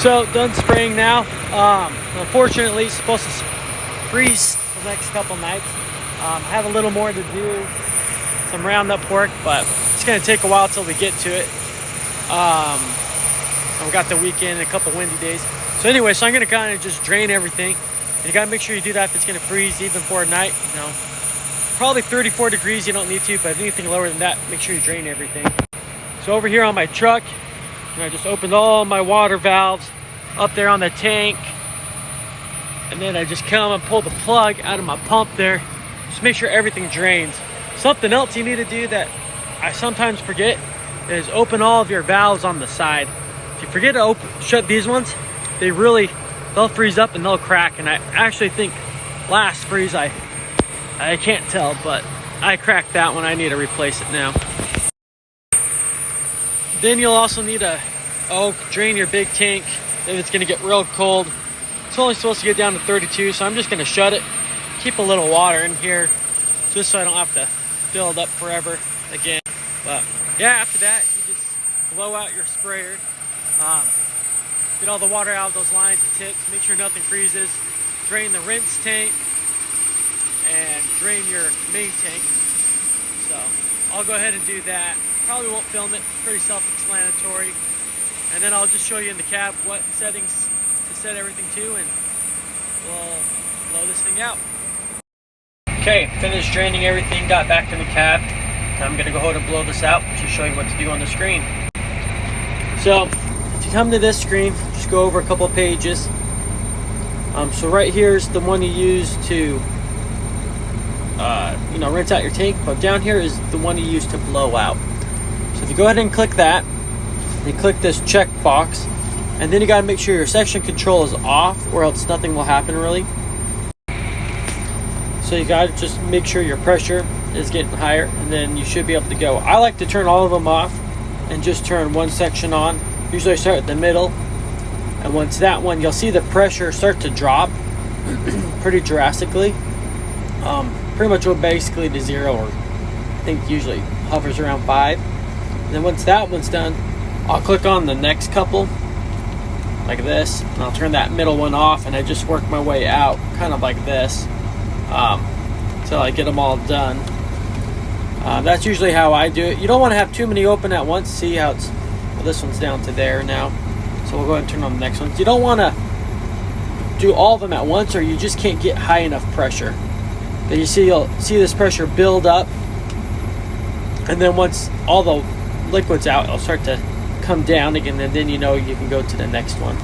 So done spraying now. Unfortunately, it's supposed to freeze the next couple nights. I have a little more to do, some Roundup work, but it's going to take a while till we get to it. We got the weekend and a couple windy days. So anyway, so I'm going to kind of just drain everything. And you got to make sure you do that if it's going to freeze even for a night. You know, probably 34 degrees, you don't need to, but anything lower than that, make sure you drain everything. So over here on my truck, I just opened all my water valves up there on the tank. And then I just come and pull the plug out of my pump there. Just make sure everything drains. Something else you need to do that I sometimes forget is open all of your valves on the side. If you forget to shut these ones, they'll freeze up and they'll crack. And I actually think last freeze, I can't tell, but I cracked that one. I need to replace it now. Then you'll also need to drain your big tank if it's going to get real cold. It's only supposed to get down to 32, so I'm just going to shut it. Keep a little water in here just so I don't have to fill it up forever again. But yeah, after that, you just blow out your sprayer. Get all the water out of those lines and tips. Make sure nothing freezes. Drain the rinse tank and drain your main tank. So I'll go ahead and do that. Probably won't film it. Pretty self-explanatory. And then I'll just show you in the cab what settings to set everything to, and we'll blow this thing out. Okay, finished draining everything. Got back in the cab. I'm gonna go ahead and blow this out. Just show you what to do on the screen. So if you come to this screen, just go over a couple of pages. So right here is the one you use to rinse out your tank, but down here is the one you use to blow out. So if you go ahead and click that, you click this check box, and then you got to make sure your section control is off, or else nothing will happen really. So you got to just make sure your pressure is getting higher, and then you should be able to go. I like to turn all of them off and just turn one section on. Usually I start at the middle, and once that one, you'll see the pressure start to drop pretty drastically. Pretty much go basically to 0, or I think usually hovers around 5. And then once that one's done, I'll click on the next couple like this, and I'll turn that middle one off, and I just work my way out kind of like this till I get them all done. That's usually how I do it. You don't want to have too many open at once. See how it's, well, this one's down to there now, so we'll go ahead and turn on the next one. You don't want to do all of them at once, or you just can't get high enough pressure. But you'll see this pressure build up, and then once all the liquid's out, it'll start to come down again, and then you know you can go to the next one.